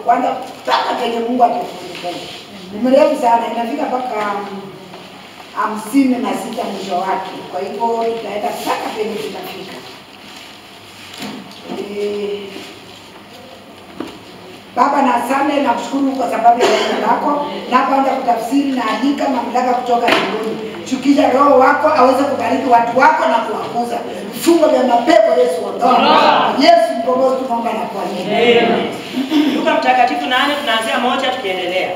kwanza mpaka penye Mungu atakufungulia. Ni mrefu sana, inafika mpaka 56 mwisho wake. Kwa hivyo tutaenda mpaka penye tutafika. Baba na asante na kushukuru kwa sababu ya neno lako. Napoanza kutafsiri na alika mamlaka kutoka mbinguni. Shukisha roho wako aweze kubariki watu wako na kuwakuza. Vifungo vya mapepo Yesu ondoa. Yesu mkombozi tunaomba na kuamini. Amen. Luka mtakatifu 8 tunaanzia 1 tukiendelea.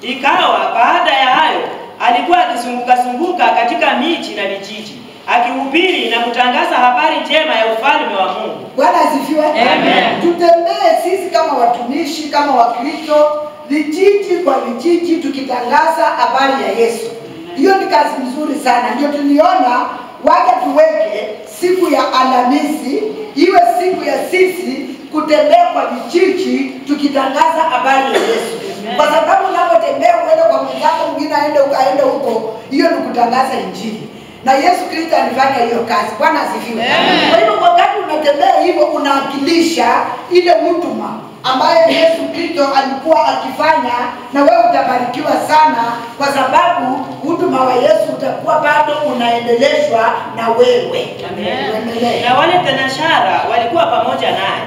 Ikawa baada ya hayo alikuwa akizunguka katika miji na vijiji akihubiri na kutangaza habari njema ya ufalme wa Mungu. Bwana asifiwe. Amen. Tutembee sisi kama watumishi, kama Wakristo, vijiji kwa vijiji tukitangaza habari ya Yesu. Hiyo ni kazi nzuri sana. Ndio tuliona waje tuweke siku ya Alhamisi iwe siku ya sisi kutembea kwa vijiji tukitangaza habari ya Yesu. Kwa sababu unapotembea uende kwa mwenzako mwingine aende huko, hiyo ni kutangaza injili. Na Yesu Kristo alifanya hiyo kazi. Bwana asifiwe. Kwa hivyo wakati unatembea hivyo unawakilisha ile huduma ambayo Yesu Kristo alikuwa akifanya, na wewe utabarikiwa sana kwa sababu huduma wa Yesu utakuwa bado unaendeleshwa na wewe. Amen. Na wale tenashara walikuwa pamoja naye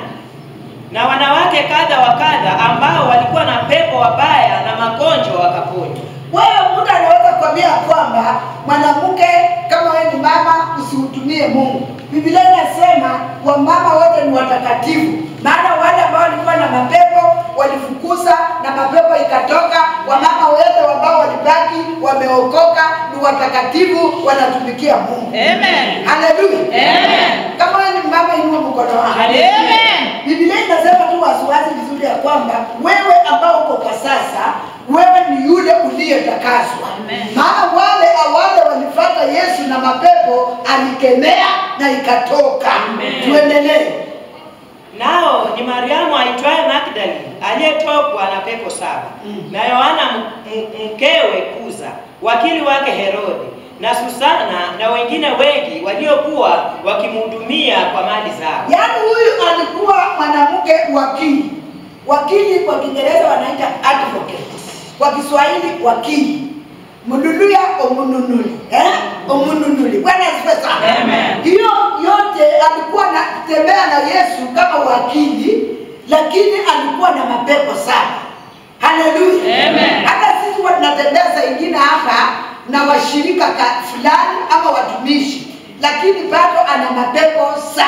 na wanawake kadha wa kadha ambao walikuwa na pepo wabaya na magonjwa wakaponywa. Wewe mtu anaweza kuambia kwamba mwanamke kama wewe ni mama usihutumie Mungu. Biblia inasema wamama wote ni watakatifu. Maana wale ambao walikuwa na mapepo walifukuza na mapepo ikatoka. Wamama wote ambao walibaki wameokoka ni watakatifu, wanatumikia Mungu. Amen. Haleluya. Amen. Kama wewe ni mama inua mkono wako. Amen. Biblia inasema tu waziwazi vizuri ya kwamba wewe ambao uko kwa sasa wewe ni yule uliyetakaswa. Maana wale awale walifuata Yesu na mapepo alikemea na ikatoka. Tuendelee. Nao ni Mariamu aitwaye Magdalene aliyetokwa na pepo 7 na Yohana mkewe Kuza wakili wake Herode na Susana na wengine wengi waliokuwa wakimhudumia kwa mali zao. Yaani huyu alikuwa mwanamke wakili. Wakili kwa Kiingereza wanaita advocate. Kwa Kiswahili wakili. Munuluya omununuli. Omununuli. Bwana asifiwe sana. Amen. Hiyo yote alikuwa anatembea na Yesu kama wakili, lakini alikuwa na mapepo 7. Haleluya. Amen. Hata sisi tunatembea saa nyingine hapa na washirika fulani ama watumishi, lakini bado ana mapepo 7.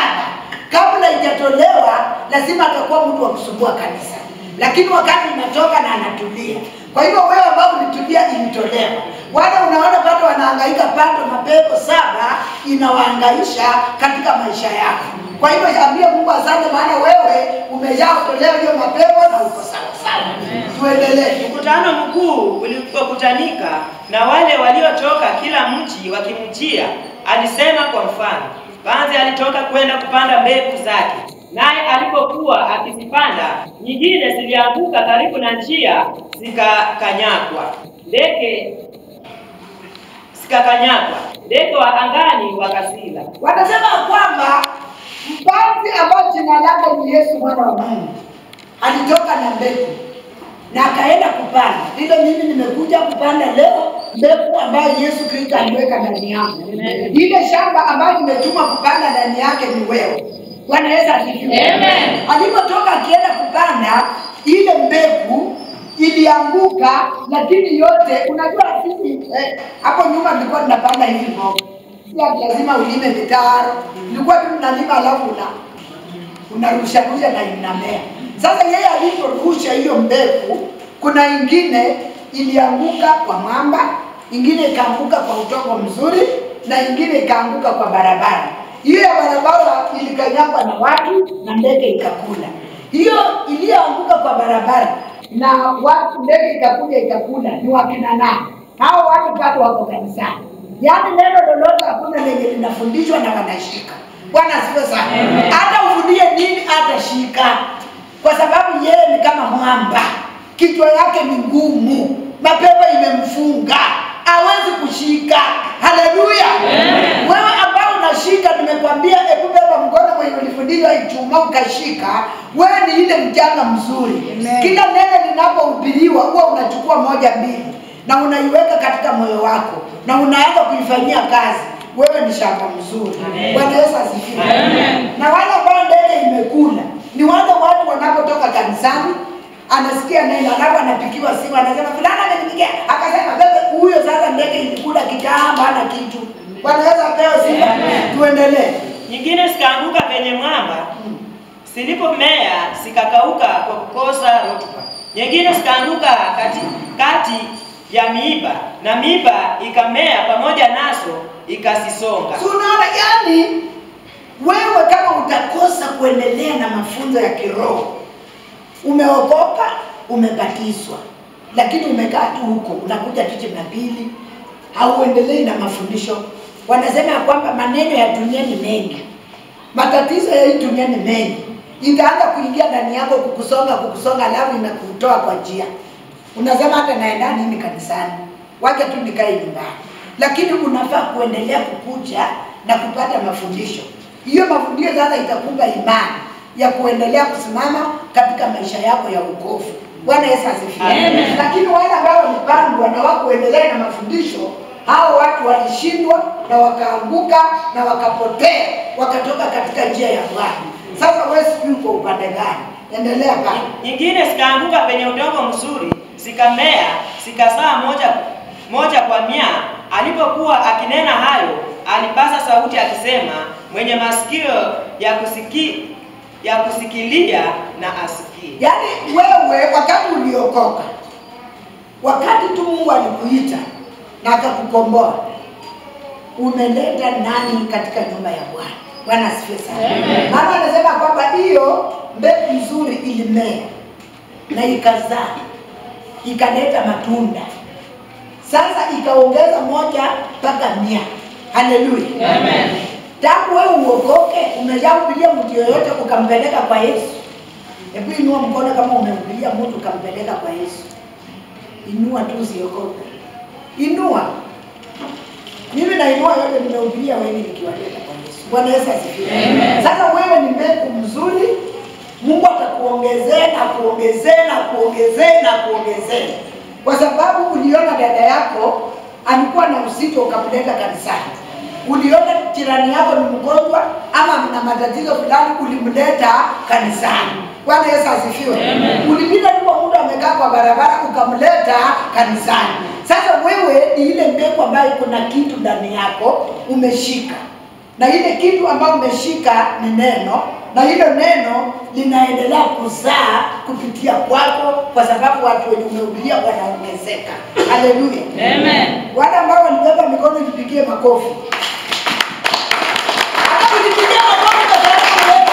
Kabla haijatolewa lazima atakuwa mtu wa kusumbua kanisa. Lakini wakati unatoka na anatulia. Kwa hivyo wewe ambao ulitulia ilitolewa. Wale unaona bado wanahangaika bado mapepo 7 inawahangaisha katika maisha yako. Kwa hivyo ambia Mungu asante maana wewe umeshaotolewa hiyo mapepo na uko sawa sawa. Tuendelee. Mkutano mkuu ulipokutanika na wale waliotoka kila mji wakimjia, alisema kwa mfano. Kwanza alitoka kwenda kupanda mbegu zake. Naye alipokuwa akizipanda, nyingine zilianguka karibu na njia zikakanyagwa. Ndege wa angani wakasila. Wanasema kwamba mpanzi ambao jina lake ni Yesu mwana wa Mungu alitoka na mbegu na akaenda kupanda. Vile mimi nimekuja kupanda leo mbegu ambayo Yesu Kristo aliweka ndani yangu. Ile shamba ambayo nimetuma kupanda ndani yake ni wewe. Bwana Yesu asifiwe. Amen. Alipotoka akienda kupanda ile mbegu ilianguka, lakini yote unajua sisi hapo nyuma nilikuwa ninapanda hivi mboga. Sio lazima ulime mitaro. Nilikuwa tu ninalima alafu unarusha na inamea. Sasa yeye aliporusha hiyo mbegu, kuna ingine ilianguka kwa mwamba, ingine ikaanguka kwa udongo mzuri na ingine ikaanguka kwa barabara. Hiyo barabara ilikanyagwa na watu na ndege ikakula. Hiyo iliyoanguka kwa barabara na watu ndege ikakula ni wakina nani? Hao watu bado wako kanisani. Yaani neno lolote hakuna lenye linafundishwa na wanashika. Bwana asifiwe sana. Hata ufundie nini atashika. Kwa sababu yeye ni kama mwamba. Kichwa yake ni ngumu. Mapepo imemfunga. Hawezi kushika. Haleluya. Wewe ambao unashika nimekwambia hebu beba mkono vile ulifundishwa Ijumaa ukashika, wewe ni ile mjanga mzuri. Amen. Kila neno linapohubiriwa huwa unachukua moja mbili na unaiweka katika moyo wako na unaanza kuifanyia kazi. Wewe ni shamba mzuri. Bwana Yesu asifiwe. Na wale ambao ndege imekula ni wale watu wanapotoka kanisani, anasikia neno, alafu anapikiwa simu, anasema fulana amenipigia, akasema bebe huyo sasa ndege ilikula kitambo hana kitu. Bwana Yesu apewe sifa. Tuendelee. Nyingine zikaanguka penye mwamba, zilipomea zikakauka kwa kukosa rutuba. Nyingine zikaanguka kati ya miiba, na miiba ikamea pamoja nazo ikasisonga. So unaona, yani wewe kama utakosa kuendelea na mafunzo ya kiroho, umeokoka, umebatizwa, lakini umekaa tu huko, unakuja tu Jumapili, hauendelei na mafundisho. Wanasema kwamba maneno ya dunia ni mengi, matatizo ya hii dunia ni mengi, itaanza kuingia ndani yako, kukusonga, alafu inakutoa kwa njia. Unasema hata naenda nini kanisani, wacha tu nikae nyumbani. Lakini unafaa kuendelea kukuja na kupata mafundisho. Hiyo mafundisho sasa itakupa imani ya kuendelea kusimama katika maisha yako ya wokovu. Bwana Yesu asifiwe. Lakini wale ambao walipandwa na wakuendelea na mafundisho, hao watu walishindwa na wakaanguka na wakapotea, wakatoka katika njia ya Bwana. Sasa wewe sijui uko upande gani? Endelea bwana. Nyingine zikaanguka penye udongo mzuri, zikamea, zikazaa moja kwa 100. Alipokuwa akinena hayo, alipaza sauti akisema, mwenye masikio ya kusikilia na asikie. Yaani wewe wakati uliokoka, wakati tu Mungu alikuita na akakukomboa, umeleta nani katika nyumba ya Bwana? Bwana asifiwe sana. Maana anasema kwamba hiyo mbegu nzuri ilimea na ikazaa, ikaleta matunda. Sasa ikaongeza 1 mpaka 100. Haleluya. Amen. Tangu wewe uokoke, umejahubiria mtu yoyote ukampeleka kwa Yesu? Hebu inua mkono kama umehubiria mtu ukampeleka kwa Yesu. Inua tu, usiokoke. Inua. Mimi nainua yote, nimehubiria wengi nikiwaleta kwa Yesu. Bwana Yesu asifiwe. Amen. Sasa wewe ni mbegu mzuri, Mungu atakuongezea na kuongezea na kuongezea na kuongezea. Kwa sababu uliona dada yako alikuwa na uzito ukamleta kanisani. Uliona jirani yako ni mgonjwa ama na matatizo fulani, ulimleta kanisani. Bwana Yesu asifiwe. Ulipita tu muda amekaa kwa barabara ukamleta kanisani. Sasa wewe ni ile mbegu ambayo kuna kitu ndani yako umeshika. Na ile kitu ambayo umeshika ni neno, na hilo neno linaendelea kuzaa kupitia kwako, kwa sababu watu wenye umehubiria wanaongezeka. Haleluya. Amen. Wale ambao walibeba mikono jipigie makofi. Jipigie makofi kwa sababu wewe.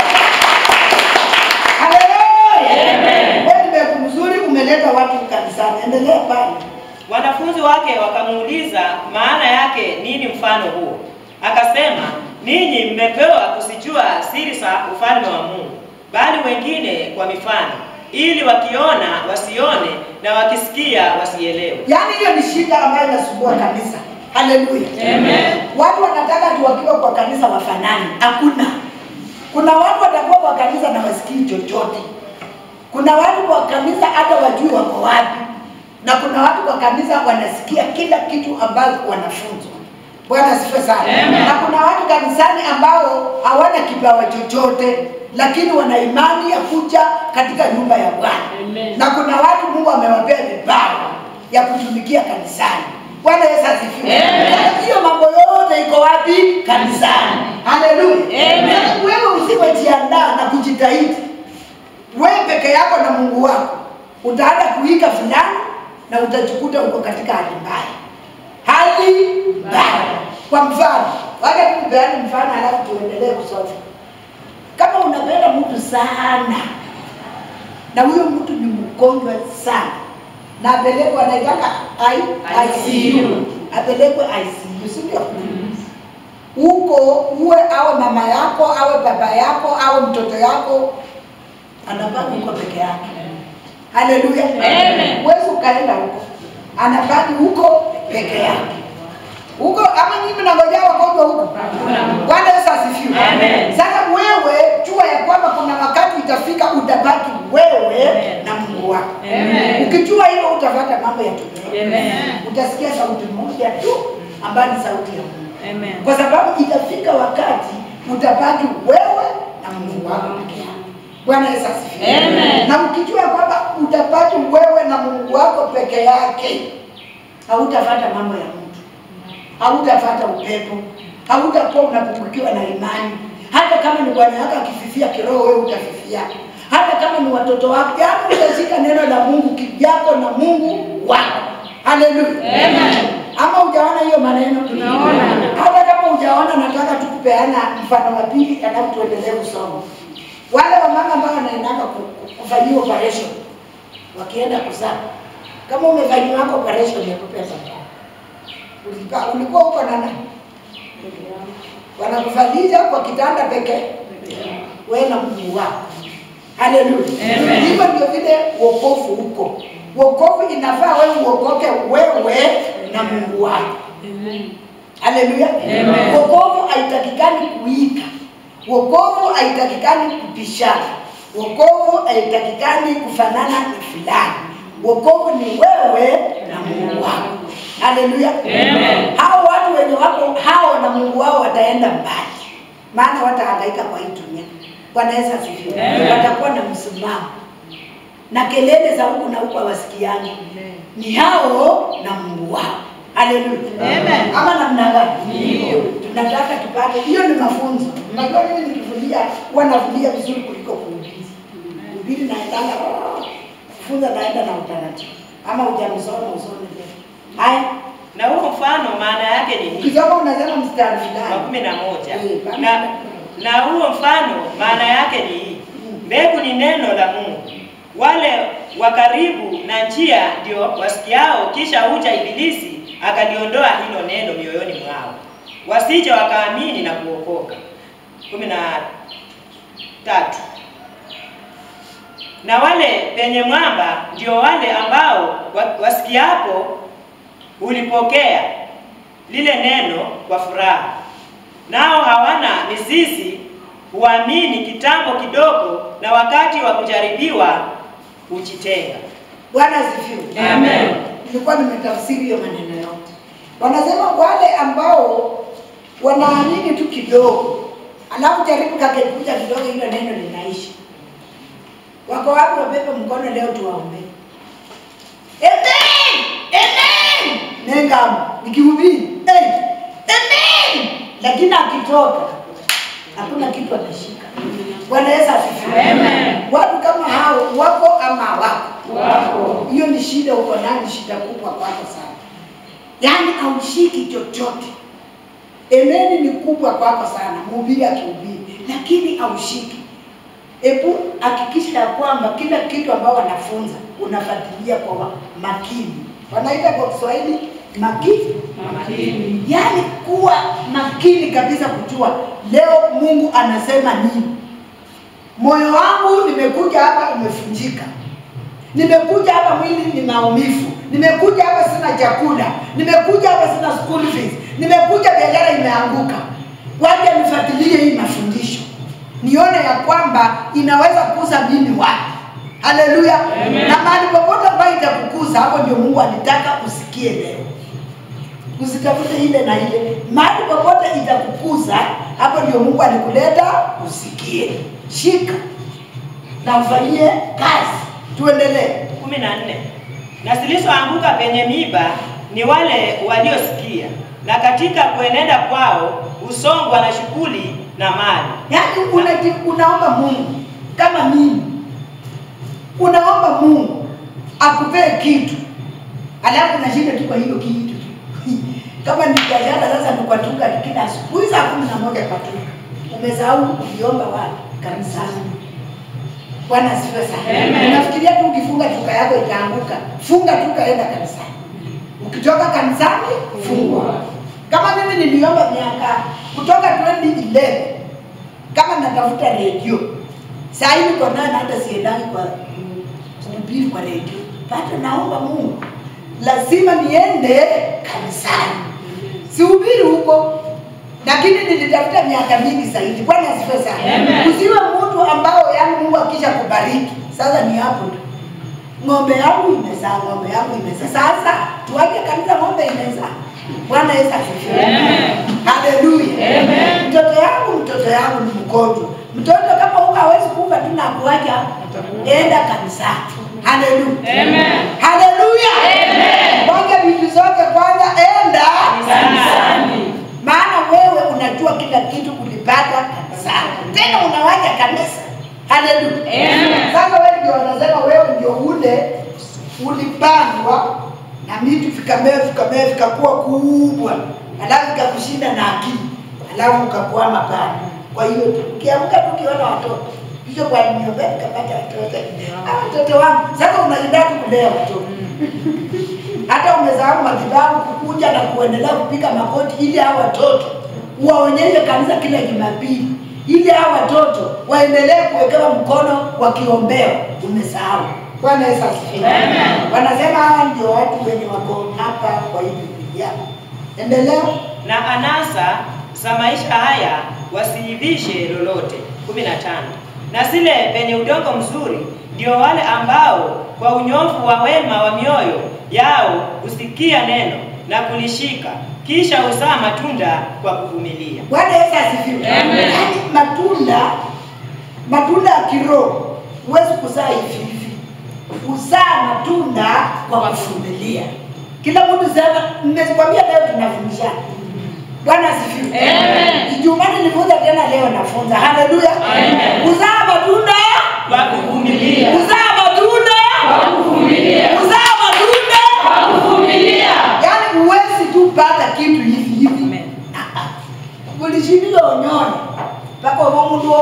Haleluya. Amen. Wewe ni mbegu mzuri, umeleta watu kanisani. Endelea pale. Wanafunzi wake wakamuuliza maana yake nini mfano huo. Akasema, ninyi mmepewa kusijua siri za ufalme wa Mungu, bali wengine kwa mifano, ili wakiona wasione na wakisikia wasielewe. Yaani hiyo ni shida ambayo inasumbua kanisa. Haleluya. Amen. Watu wanataka tu wakiwa kwa kanisa wafanane. Hakuna. Kuna watu watakuwa kwa kanisa na wasikii chochote. Kuna watu kwa kanisa hata wajui wako wapi. Na kuna watu kwa kanisa wanasikia kila kitu ambacho wanafunzwa. Bwana asifiwe sana. Na kuna watu kanisani ambao hawana kipawa chochote, lakini wana imani ya kuja katika nyumba ya Bwana. Na kuna watu Mungu amewapea vipawa ya kutumikia kanisani. Bwana Yesu asifiwe. Hiyo mambo yote iko wapi? Kanisani. Haleluya. Amen. Wewe usipojiandaa na kujitahidi, wewe peke yako na Mungu wako, utaanza kuiga fulani na utajikuta uko katika hali mbaya. Hali mbaya. Kwa mfano, wacha tupeane mfano alafu tuendelee kusoma. Kama unapenda mtu sana na huyo mtu ni mgonjwa sana, na apelekwe anaitaka ICU, apelekwe ICU, sio? Huko uwe awe mama yako, awe baba yako, awe mtoto yako, anabaki huko peke yake. Haleluya. Amen. Wewe ukaenda huko, anabaki huko peke yake. Huko ama nyinyi mnangojea wagonjwa huko? Bwana Yesu asifiwe. Amen. Sasa wewe jua ya kwamba kuna wakati itafika utabaki wewe na Mungu wako. Amen. Ukijua hilo utapata mambo ya dunia. Amen. Utasikia sauti moja tu ambayo ni sauti ya Mungu. Amen. Kwa sababu itafika wakati utabaki wewe na Mungu wako peke yako. Bwana Yesu asifiwe. Amen. Na ukijua kwamba utabaki wewe na Mungu wako peke yake, hautafuata mambo ya mtu, hautafuata upepo, hautakuwa unapungukiwa na imani. Hata kama ni bwana yako akififia kiroho, wewe utafifia. Hata kama ni watoto wako, yaani utashika neno la Mungu kijako na Mungu wako. Haleluya. Amen. Ama hujaona hiyo maneno? Tunaona. Hata kama hujaona, nataka tukupeana mfano wa pili alafu tuendelee kusoma. Wale wamama ambao wanaendanga kufanyiwa operation wakienda kuzaa, kama umefanyiwa operation ya kupesa, ulikuwa huko na nani? Wanakufanyia kwa kitanda pekee, wewe na Mungu wako. Haleluya. Hivyo ndio vile wokovu huko. Wokovu inafaa wewe uokoke wewe na Mungu wako. Haleluya. Wokovu haitakikani kuika. Wokovu haitakikani kupishana. Wokovu haitakikani kufanana na fulani. Wokovu ni wewe na Mungu wako. Haleluya. Hao watu wenye wako hao na Mungu wao wataenda mbali. Maana watahangaika kwa hii dunia. Bwana Yesu asifiwe. Watakuwa na msimamo. Na kelele za huku na huku hawasikiani. Ni hao na Mungu wao. Haleluya. Ama namna gani? Tunataka tupate. Hiyo ni mafunzo. Najua mimi nikifundia wanafundia vizuri kuliko kuhubiri. Kuhubiri naendanga kufunza naenda na utaratibu. Ama hujamsoma usome leo. Haya. Na huo mfano maana yake ni nini? Ukisoma unasema mstari fulani. 11. Na huo mfano maana yake ni hii. Mbegu ni neno la Mungu. Wale wa karibu na njia ndio wasikiao, kisha huja Ibilisi akaliondoa hilo neno mioyoni mwao, wasije wakaamini na kuokoka. 13. Na wale penye mwamba ndio wale ambao wasikiapo ulipokea lile neno kwa furaha, nao hawana mizizi, huamini kitambo kidogo, na wakati wa kujaribiwa hujitenga. Bwana asifiwe. Amen. Nilikuwa nimetafsiri hiyo maneno yote. Wanasema wale ambao wanaamini tu kidogo, alafu jaribu kakekuja kidogo, hilo neno linaisha. Wako wapi wabebe mkono leo tuwaombe? Amen! Amen! Nenga nikihubiri. Amen! Lakini akitoka hakuna kitu atashika. Bwana Yesu asifiwe. Amen. Watu kama hao wako ama wako? Wako. Hiyo ni shida uko nayo, ni shida kubwa kwako sana. Yaani haushiki chochote. Amen ni kubwa kwako sana, mhubiri akihubiri, lakini haushiki. Hebu hakikisha ya kwamba kila kitu ambao wanafunza unafuatilia kwa makini. Wanaita kwa Kiswahili makini. Yaani kuwa makini kabisa kujua leo Mungu anasema nini. Moyo wangu nimekuja hapa umefunjika. Nimekuja hapa mwili ni maumivu. Nimekuja hapa sina chakula. Nimekuja hapa sina school fees. Nimekuja biashara imeanguka. Waje nifuatilie hii mafundisho. Nione ya kwamba inaweza kukuza mimi wapi. Haleluya. Na mahali popote ambapo itakukuza, hapo ndio Mungu alitaka usikie leo. Usitafute ile na ile. Mahali popote itakukuza, hapo ndio Mungu alikuleta usikie. Shika na ufanyie kazi. Tuendelee. 14. Na zilizoanguka penye miiba ni wale waliosikia, na katika kuenenda kwao usongwa na shughuli na mali. Yaani unaomba Mungu kama mimi. Unaomba Mungu akupee kitu, alafu unashinda tu kwa hiyo kitu. Kama ni biashara sasa tukatuka kila asubuhi saa 11 patuka. Umesahau uliomba wapi? Kanisani. Bwana asifiwe sana. Unafikiria tu ukifunga duka yako itaanguka. Funga tu kaenda kanisani. Ukitoka kanisani fungua. Kama mimi niliomba miaka kutoka 2011 kama natafuta radio. Sasa hivi kwa nani hata siendani kwa kuhubiri kwa radio. Bado naomba Mungu lazima niende kanisani. Sihubiri huko. Lakini nilitafuta miaka mingi zaidi. Bwana asifiwe sana. Usiwe mtu ambao yani Mungu akisha kubariki. Sasa ni hapo tu. Ng'ombe yangu imezaa, ng'ombe yangu imezaa. Sasa tuache kanisa ng'ombe imezaa. Bwana Yesu asifiwe. Haleluya. Mtoto yangu ni mgonjwa. Mtoto kama huko hawezi kufa tu na kuacha, enda kanisani. Haleluya. Haleluya. Kwanza vitu zote kwanza enda kanisani. Maana wewe unajua kila kitu ulipata kanisani. Tena unawacha kanisa. Haleluya. Sasa wewe ndio unasema wewe ndio ule ulipandwa na miti vikamea vikakuwa kubwa. Alafu vikakushinda na akili. Alafu ukakwama pale. Kwa hiyo ukiamka tukiona watoto. Hicho kwa niombea nikapata watoto. Watoto wangu. Sasa unajidai kulea watoto. Hata umesahau matibabu kukuja na kuendelea kupiga magoti ili hao watoto waonyeshe kanisa kila Jumapili. Ili hao watoto waendelee kuwekewa mkono wakiombewa. Umesahau. Bwana Yesu asifiwe. Wanasema hawa ndio watu wenye wako hapa kwa hii Biblia. Endelea. Na anasa za maisha haya wasiivishe lolote. 15. Na zile penye udongo mzuri ndio wale ambao kwa unyofu wa wema wa mioyo yao husikia neno na kulishika, kisha huzaa matunda kwa kuvumilia. Bwana Yesu asifiwe. Yaani matunda ya kiroho huwezi kuzaa hivi. Uzaa matunda kwa kuvumilia. Kila mtu sema, nimekwambia leo tunafundishana. Bwana asifiwe. Ijumaa nilifunza tena leo nafunza. Haleluya. Uzaa matunda kwa kuvumilia. Uzaa matunda kwa kuvumilia. Uzaa matunda kwa kuvumilia. Yaani huwezi tu pata kitu hivi. Kulishindiwa onyone. Pako mundu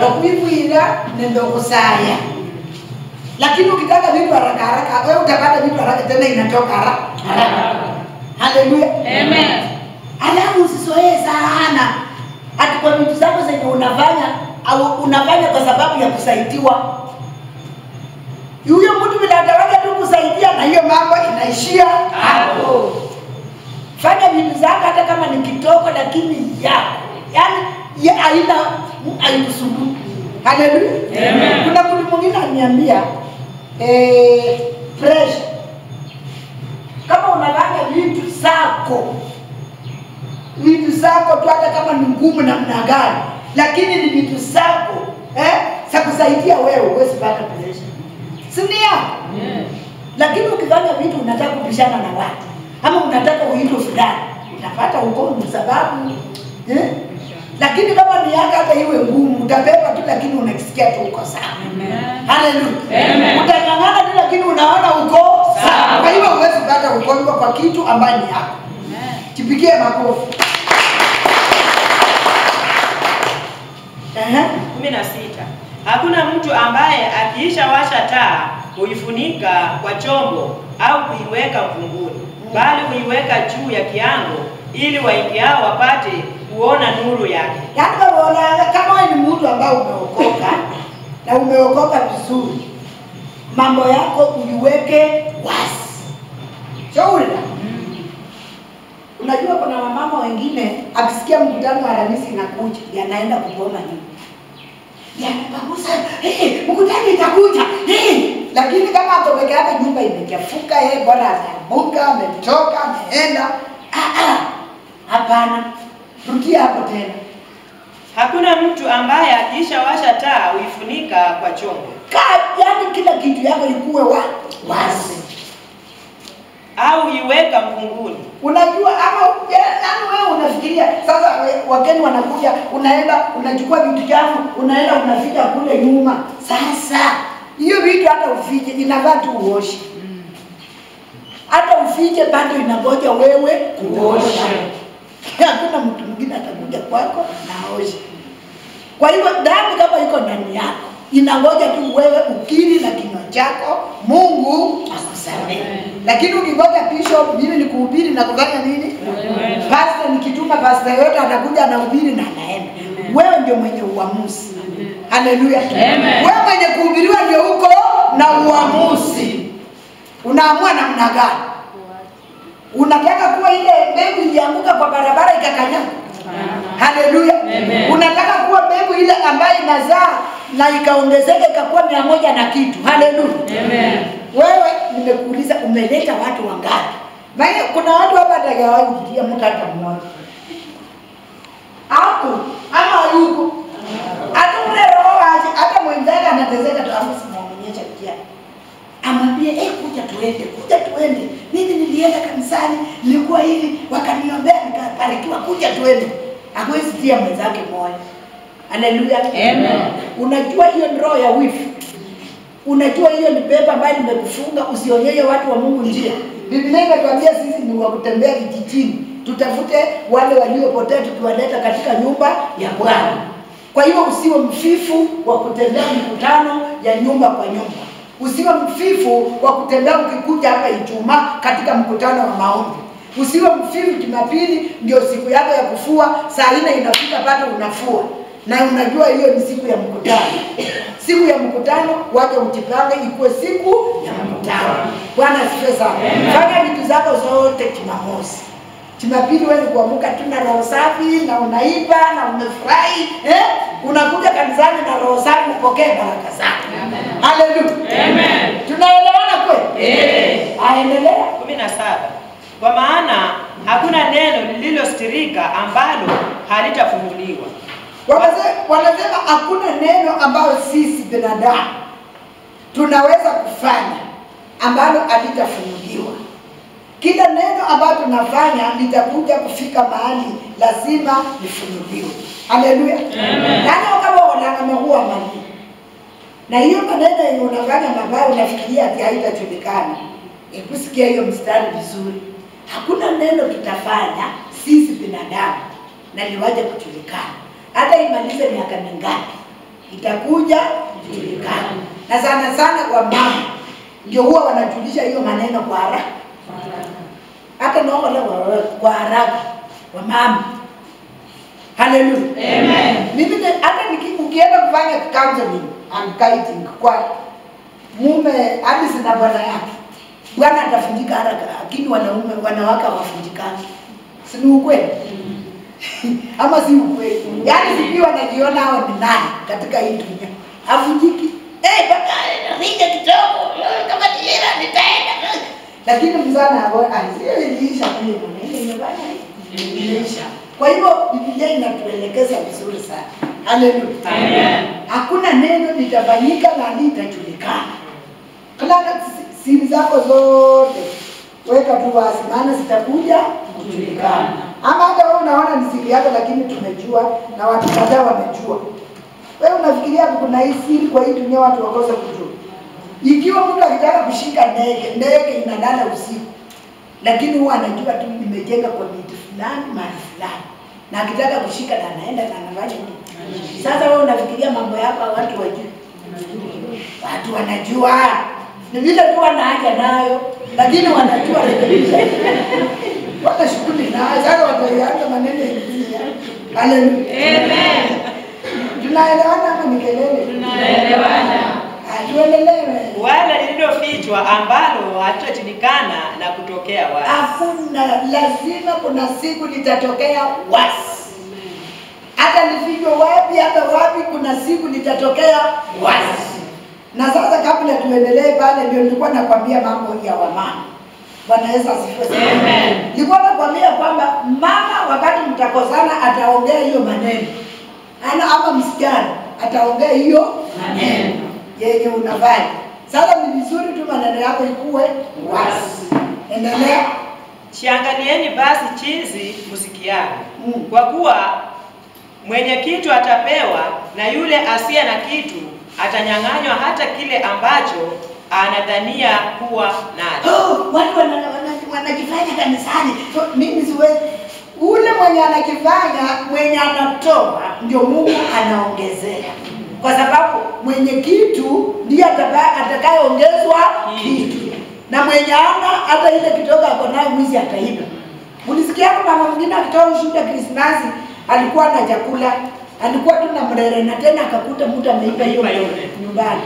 okuivira nendo kusaya. Lakini ukitaka vitu haraka wewe utapata vitu haraka tena inatoka haraka. Haleluya. Alafu usizoee sana. Ati kwa vitu zako zenye unafanya kwa sababu ya kusaidiwa. Huyo mtu bila atawaje tu kusaidia na hiyo mambo inaishia hapo. Fanya vitu zako hata kama ni kitoko lakini yako. Yaani haina haikusumbui. Haleluya. Kuna mtu mwingine ananiambia fresh. Kama unafanya vitu zako tu hata kama ni ngumu namna gani, lakini ni vitu zako za kusaidia wewe, huwezi pata pressure. Si ndio? Lakini ukifanya vitu unataka kupishana na watu ama unataka uitwe fulani, utapata ugomvi sababu lakini kama ni yako hata iwe ngumu utabeba tu, lakini unasikia tu uko sawa. Haleluya. Utangangana tu lakini unaona uko sawa. Kwa hiyo huwezi kupata ugonjwa kwa kitu ambacho ni yako. Jipigie makofi. 16. Hakuna mtu ambaye akiisha washa taa huifunika kwa chombo au kuiweka mfunguni, bali huiweka juu ya kiango ili waingiao wapate kuona nuru yake. Yaani kama wewe ni mtu ambaye umeokoka na umeokoka vizuri, mambo yako uiweke wazi. Shauri. Unajua kuna wamama wengine akisikia mkutano wa Alhamisi inakuja, yanaenda kupoma nini? Yanapagusa, mkutano itakuja. Lakini kama ako peke yake nyumba imechafuka, bwana anaamka, ametoka, ameenda. Hapana. Rudia hapo tena. Hakuna mtu ambaye akiisha washa taa huifunika kwa chombo. Yaani kila kitu yako ikuwe wazi. Au iweka mfunguni. Unajua ama wewe unafikiria sasa wageni wanakuja, unaenda unachukua vitu vyako, unaenda unaficha kule nyuma. Sasa hiyo vitu hata ufiche inafaa tu uoshe. Hata ufiche bado inangoja wewe kuosha. Hakuna mtu mwingine atakuja kwako na osha. Kwa hivyo dhambi kama iko ndani yako inangoja tu wewe ukiri na kinywa chako Mungu akusamehe. Lakini ukingoja bishop mimi nikuhubiri na kufanya nini? Pastor nikituma pastor yote anakuja anahubiri na anaenda. Wewe ndio mwenye uamuzi. Haleluya. Wewe mwenye kuhubiriwa ndio uko na uamuzi. Unaamua namna gani? Unataka kuwa ile mbegu ilianguka kwa barabara ikakanyaga? Haleluya. Unataka kuwa mbegu ile ambayo inazaa na ikaongezeka ikakuwa 100 na kitu? Haleluya. Wewe nimekuuliza umeleta watu wangapi? Maana kuna watu hapa hatajawahi kutia mtu hata mmoja. Hapo ama yuko. Hata ule roho aje, hata mwenzake anatezeka tu hapo simuonyesha kia. Amwambie kuja tuende. Mimi nilienda kanisani, nilikuwa hivi, wakaniombea nikabarikiwa, kuja tuende. Hawezi tia mwenzake moyo. Haleluya. Amen. Unajua hiyo ni roho ya wivu. Unajua hiyo ni pepa ambayo nimekufunga usionyeshe watu wa Mungu njia. Biblia inatuambia sisi ni wa kutembea vijijini. Tutafute wale waliopotea tukiwaleta katika nyumba ya Bwana. Kwa hiyo usiwe mfifu wa kutembea mikutano ya nyumba kwa nyumba. Usiwe mfifu wa kutembea ukikuja hapa Ijumaa katika mkutano wa maombi. Usiwe mfifu Jumapili ndio siku yako ya kufua, saa 4 inafika bado unafua. Na unajua hiyo ni siku ya mkutano. Siku ya mkutano waje ujipange ikuwe siku ya mkutano. Bwana asifiwe sana. Fanya vitu zako zote Jumamosi. Jumapili wewe kuamka tu na roho safi na unaimba na umefurahi, unakuja kanisani na roho safi upokee baraka zako. Haleluya. Amen. Tunaelewana kweli? Aendelea 17. Kwa maana hakuna neno lililostirika ambalo halitafunuliwa. Wanasema hakuna neno ambalo sisi binadamu tunaweza kufanya ambalo halitafunuliwa. Kila neno ambalo tunafanya litakuja kufika mahali lazima lifunuliwe. Haleluya. Amen. Nani kama wanamehua mali. Na hiyo maneno yenye unafanya mabaya unafikiria ati haitajulikana. Kusikia hiyo mstari vizuri. Hakuna neno tutafanya sisi binadamu na liwaje kujulikana. Hata imalize miaka mingapi itakuja kujulikana. Na sana sana kwa mama ndio huwa wanajulisha hiyo maneno kwa haraka. Hata naomba leo kwa haraka wa mama. Haleluya. Amen. Mimi hata ukienda kufanya counseling and guiding kwa mume hadi sina bwana yake, bwana atafundika haraka, lakini wanawake hawafundikani. Si ni ukweli? Ama si ukweli? Yaani sijui wanajiona hao ni nani katika hii dunia. Afundiki. Baka rija kidogo, kama niera nitaenda. Lakini mzana hapo alisha kule imeisha. Kwa hivyo Biblia inatuelekeza vizuri sana. Haleluya. Amen. Hakuna neno litafanyika na litajulikana. Kila siri zako zote weka tu wazi, maana zitakuja kujulikana. Ama hata wewe unaona ni siri yako lakini tumejua na watu kadhaa wamejua. Wewe unafikiria kuna hii siri kwa hii dunia watu wakose kujua. Ikiwa mtu akitaka kushika ndege inalala usiku. Lakini huwa anajua tu nimejenga kwa miti fulani mahali fulani. Na akitaka kushika na anaenda na anafanya nini? Sasa wewe unafikiria mambo yako watu wajue. Watu wanajua. Ni vile tu wanaacha nayo, lakini wanajua rekebisha. Watashughuli nayo, sasa wataanza maneno ya haleluya. Amen. Tunaelewana hapa ni kelele? Tunaelewana. Tuendelewe. Wala lililofichwa ambalo hatajulikana na kutokea wazi. Hakuna, lazima kuna siku litatokea wazi. Hata lifichwe wapi hata wapi kuna siku litatokea wazi. Na sasa kabla tuendelee pale ndio nilikuwa nakwambia mambo ya wamama. Bwana Yesu asifiwe. Amen. Nilikuwa nakwambia kwamba mama wakati mtakosana ataongea hiyo maneno. Ama msichana ataongea hiyo maneno yenye unafanya. Sasa ni vizuri tu maneno yako ikuwe wazi. Endelea. Chiangalieni basi jinsi msikiane. Kwa kuwa mwenye kitu atapewa na yule asiye na kitu atanyang'anywa hata kile ambacho anadhania kuwa nacho. Watu wanakifanya kanisani. Mimi siwezi. Ule mwenye anakifanya, mwenye anatoa ndio Mungu anaongezea. Kwa sababu mwenye kitu ndiye atakayeongezwa kitu. Na mwenye ana hata ile kitoka hapo nayo mwizi ataiba. Ulisikia mama mwingine akitoa ushuhuda Krismasi alikuwa na chakula, alikuwa tu na mrere na tena akakuta mtu ameiba hiyo nyumbani.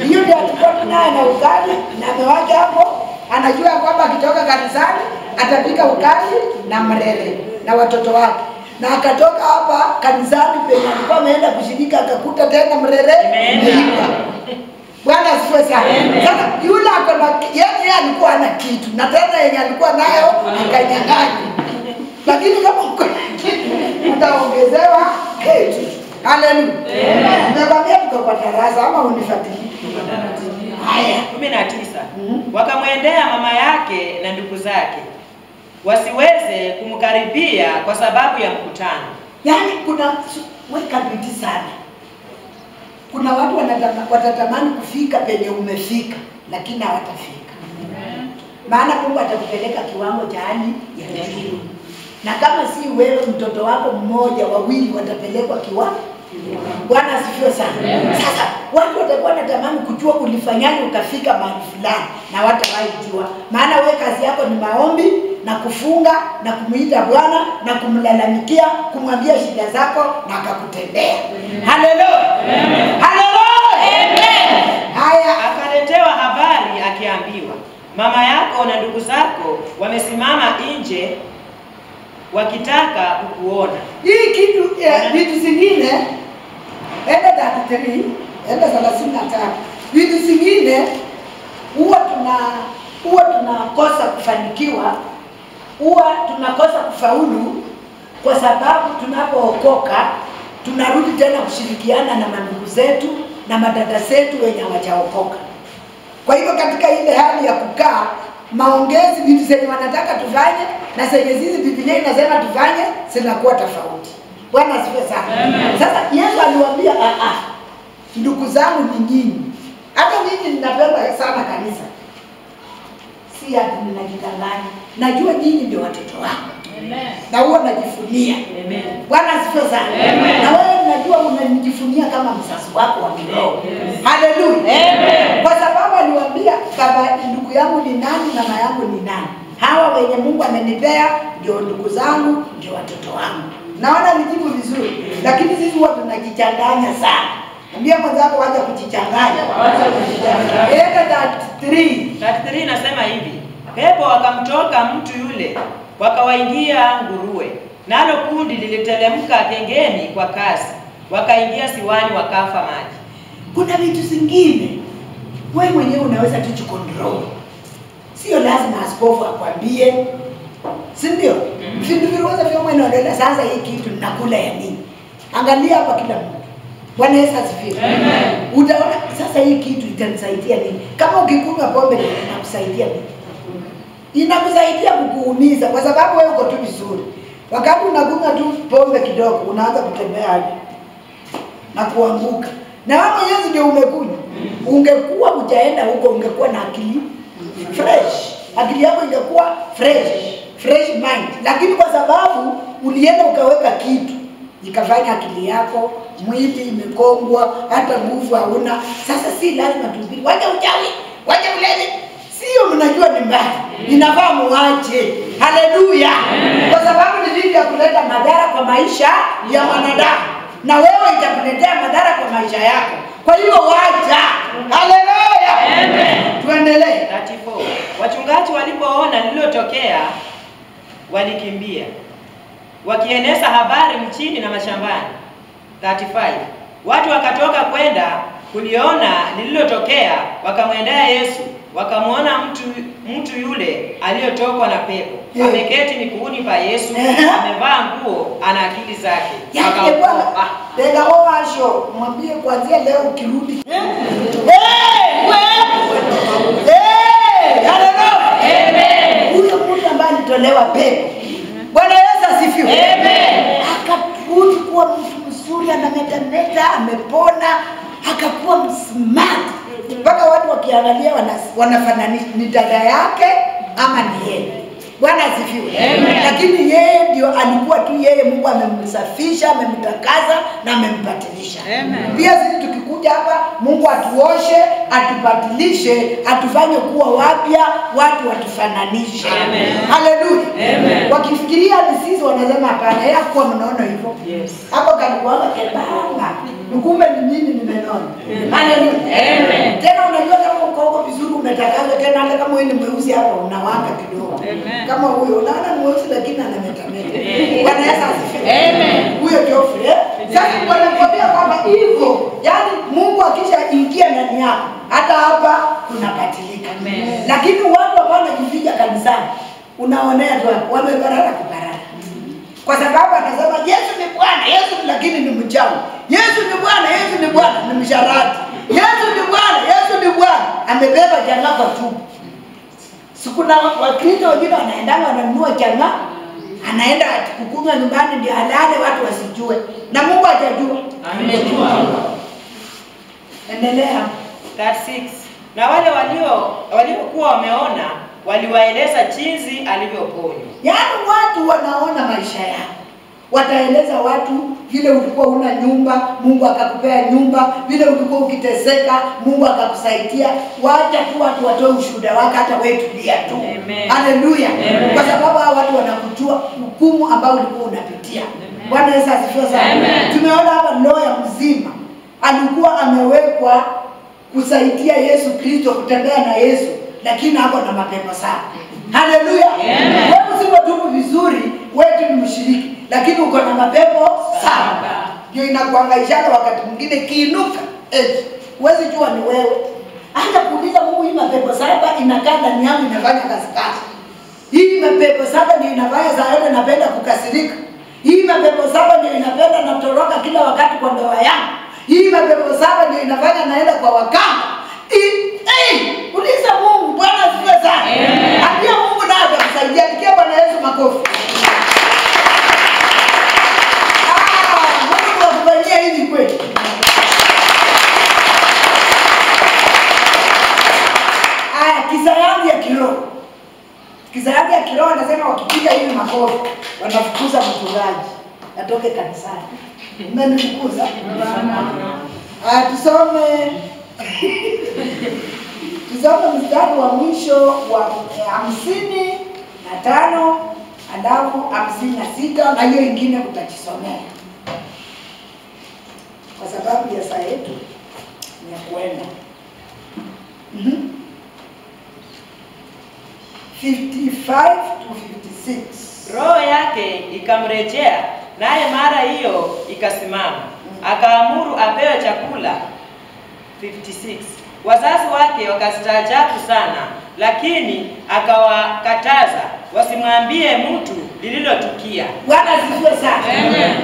Hiyo ndio alikuwa naye na ugali na ameweka hapo, anajua kwamba akitoka kanisani atapika ugali na mrere na watoto wake. Na akatoka hapa kanisani penye alikuwa ameenda kushirika akakuta tena mrere imeiva. Bwana asifiwe sana. Sasa yule akona yeye alikuwa ana kitu na tena yenye alikuwa nayo akanyang'anya. Lakini kama uko utaongezewa kitu. Haleluya. Nakwambia tuko kwa darasa ama unifuatilie. Haya, 19. Wakamwendea mama yake na ndugu zake wasiweze kumkaribia kwa sababu ya mkutano. Yaani kuna weka bidii sana. Kuna watu watatamani kufika penye umefika lakini hawatafika. Maana Mungu atakupeleka kiwango cha hali ya juu. Na kama si wewe, mtoto wako mmoja, wawili watapelekwa kiwango. Bwana asifiwe sana. Sasa watu watakuwa wanatamani kujua ulifanyaje ukafika mahali fulani na watawahi kujua. Maana wewe kazi yako ni maombi na kufunga na kumuita Bwana na kumlalamikia, kumwambia shida zako na akakutendea. Haleluya. Haleluya. Amen. Haya, Akaletewa habari akiambiwa, mama yako na ndugu zako wamesimama nje wakitaka kukuona. hii kitu vitu zingine enda 33 enda 35 vitu zingine huwa tunakosa kufanikiwa, huwa tunakosa kufaulu kwa sababu tunapookoka tunarudi tena kushirikiana na mandugu zetu na madada zetu wenye hawajaokoka. Kwa hivyo katika ile hali ya kukaa maongezi, vitu zenye wanataka tufanye na zenye sisi Biblia inasema tufanye zinakuwa tofauti. Bwana asifiwe sana. Sasa Yesu aliwaambia ndugu zangu ni nyinyi. Hata mimi ninapenda sana kanisa. Si ati ninajidanganya. Najua nyinyi ndio watoto wangu. Amen. Na huwa najifunia. Amen. Bwana asifiwe sana. Amen. Na wewe unajua unajifunia kama mzazi wako wa kiroho. Haleluya. Amen. Kwa sababu aliwaambia baba, ndugu yangu ni nani, mama yangu ni nani? Hawa wenye Mungu amenipea ndio ndugu zangu, ndio watoto wangu. Naona nijibu vizuri. Lakini sisi huwa tunajichanganya sana. Ambia mwenzako waje kujichanganya. Enda 33 nasema hivi, pepo wakamtoka mtu yule, wakawaingia nguruwe, nalo kundi lilitelemka gengeni kwa kasi, wakaingia siwani wakafa maji. Kuna vitu zingine wewe mwenyewe unaweza tu control. Sio lazima askofu akwambie. Si ndio? Vitu viroza vya mwenye ndio sasa hii kitu ninakula ya nini? Angalia hapa kila mtu. Bwana Yesu asifiwe. Amen. Utaona sasa hii kitu itanisaidia nini? Kama ukikunywa pombe inakusaidia nini? Inakusaidia kukuumiza kwa sababu wewe uko tu vizuri. Wakati unakunywa tu pombe kidogo unaanza kutembea na kuanguka. Na wewe mwenyewe ndio umekunywa. Ungekuwa hujaenda huko ungekuwa na akili fresh. Akili yako ingekuwa fresh mind. Lakini kwa sababu ulienda ukaweka kitu ikafanya akili yako mwili imekongwa, hata nguvu hauna. Sasa si lazima tubiri waje uchawi, waje ulevi. Sio mnajua ni mbaya. Inafaa muache. Haleluya. Kwa sababu ni vitu ya kuleta madhara kwa maisha ya wanadamu. Na wewe itakuletea madhara kwa maisha yako. Kwa hiyo wacha. Haleluya. Amen. Tuendelee. 34. Wachungaji walipoona lililotokea walikimbia, wakieneza habari mchini na mashambani. 35. Watu wakatoka kwenda kuliona lililotokea, wakamwendea Yesu, wakamwona mtu yule aliyotokwa na pepo ameketi miguuni pa Yesu, amevaa nguo, ana akili zake. Bega washo, mwambie kuanzia leo ukirudi. Haleluya. Huyo mtu ambaye alitolewa pepo. Bwana Yesu asifiwe. Amen. Akarudi kuwa mtu mzuri, anametameta, amepona, akakuwa smart. Mpaka watu wakiangalia wanafananisha ni dada yake ama ni yeye. Bwana asifiwe. Amen. Lakini yeye ndio alikuwa tu yeye, Mungu amemsafisha, amemtakasa na amembatilisha. Pia sisi tukikuja hapa Mungu atuoshe, atubadilishe, atufanye kuwa wapya, watu watufananishe. Haleluya. Wakifikiria ni sisi wanasema hapana, yeye hakuwa mnono hivyo. Hapo kalikuwa kebamba. Kumbe ni mimi nimenona. Haleluya. Tena unajua kama uko vizuri umetakaza tena hata kama wewe ni mweusi hapa unawaka kidogo. Kama huyo unaona ni mweusi lakini anametameta. Bwana Yesu asifiwe. Huyo Geoffrey. Sasa wanakuambia kwamba hivyo, yani Mungu akisha ingia ndani yako, hata hapa kunapatilika. Lakini watu ambao wanajificha kanisani, unaonea tu wamebaraka kubaraka. Kwa sababu anasema Yesu ni Bwana, Yesu lakini ni mchawi. Yesu ni Bwana, Yesu ni Bwana, ni msharati. Yesu ni Bwana, Yesu ni Bwana, amebeba janga kwa tumbo. Sikuna Wakristo wengine wanaendanga wananunua janga, anaenda kukunywa nyumbani ndio halale watu wasijue. Na Mungu hajajua. Amejua. Endelea. 36. Na wale waliokuwa wameona waliwaeleza jinsi alivyoponywa. Yaani watu wanaona maisha yao. Wataeleza watu vile ulikuwa una nyumba, Mungu akakupea nyumba, vile ulikuwa ukiteseka, Mungu akakusaidia. Wacha tu watu watoe ushuhuda wake, hata wewe tulia tu. Haleluya. Kwa sababu hao watu wanakujua hukumu ambao ulikuwa unapitia. Bwana Yesu asifiwe sana. Tumeona hapa lawyer mzima alikuwa amewekwa kusaidia Yesu Kristo, kutembea na Yesu, lakini hapo na mapepo sana. Haleluya. Wewe usipotubu vizuri, wewe ni mshiriki, lakini uko na mapepo sana. Ndio inakuhangaisha wakati mwingine kiinuka. Huwezi jua ni wewe. Hata kuuliza Mungu, hii mapepo saba inakaa ndani yangu inafanya kazi gani? Hii mapepo saba ndio inafanya saa yote napenda kukasirika. Hii mapepo saba ndio inapenda natoroka kila wakati kwa ndoa yangu. Hii mapepo saba ndio inafanya naenda kwa wakanga. Uliza Mungu. Bwana asifiwe sana. Ambia Mungu naye atakusaidia. Nikia Bwana Yesu makofi. Mungu akufanyia hivi kweli. Kisayansi ya kiroho. Kisayansi ya kiroho anasema wakipiga hivi makofi wanafukuza mchungaji atoke kanisani. Umenifukuza? Tusome mstari wa mwisho wa 55 alafu 56 na hiyo ingine utajisomea. Kwa sababu ya saa yetu ni ya kuenda. 55 to 56. Roho yake ikamrejea, naye mara hiyo ikasimama. Akaamuru apewe chakula. 56. Wazazi wake wakastaajabu sana, lakini akawakataza wasimwambie mtu lililotukia. Bwana asifiwe sana.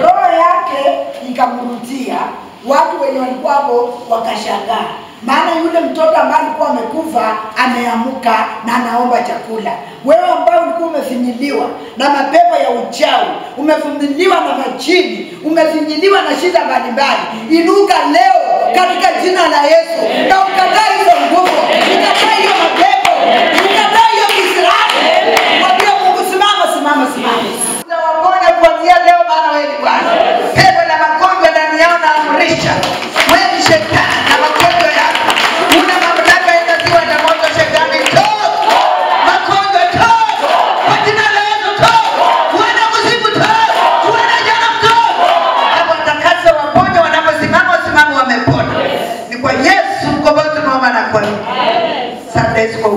Roho yake ikamrudia, watu wenye walikuwa hapo wakashangaa. Maana yule mtoto ambaye alikuwa amekufa ameamuka na anaomba chakula. Wewe ambaye ulikuwa umefinyiliwa na mapepo ya uchawi, umefinyiliwa na majini, umefinyiliwa na shida mbalimbali, inuka leo katika jina la Yesu na ukataa hizo nguvu, ukataa hiyo mapepo, ukataa hiyo kisirani. Mwambie Mungu simama. Utawaponya kuanzia leo, maana wewe ni Bwana. Pepo na magonjwa ndani yao na amrisha. Wewe ni shetani na magonjwa yako. Una mamlaka inaziwa na moto shetani. Toka. Magonjwa toka. Kwa jina la Yesu toka. Uenda kuzimu toka. Uenda jana toka. Hapo watakasa waponya wanaposimama wamepona. Ni kwa Yesu mkombozi mama na kwa. Sunday school.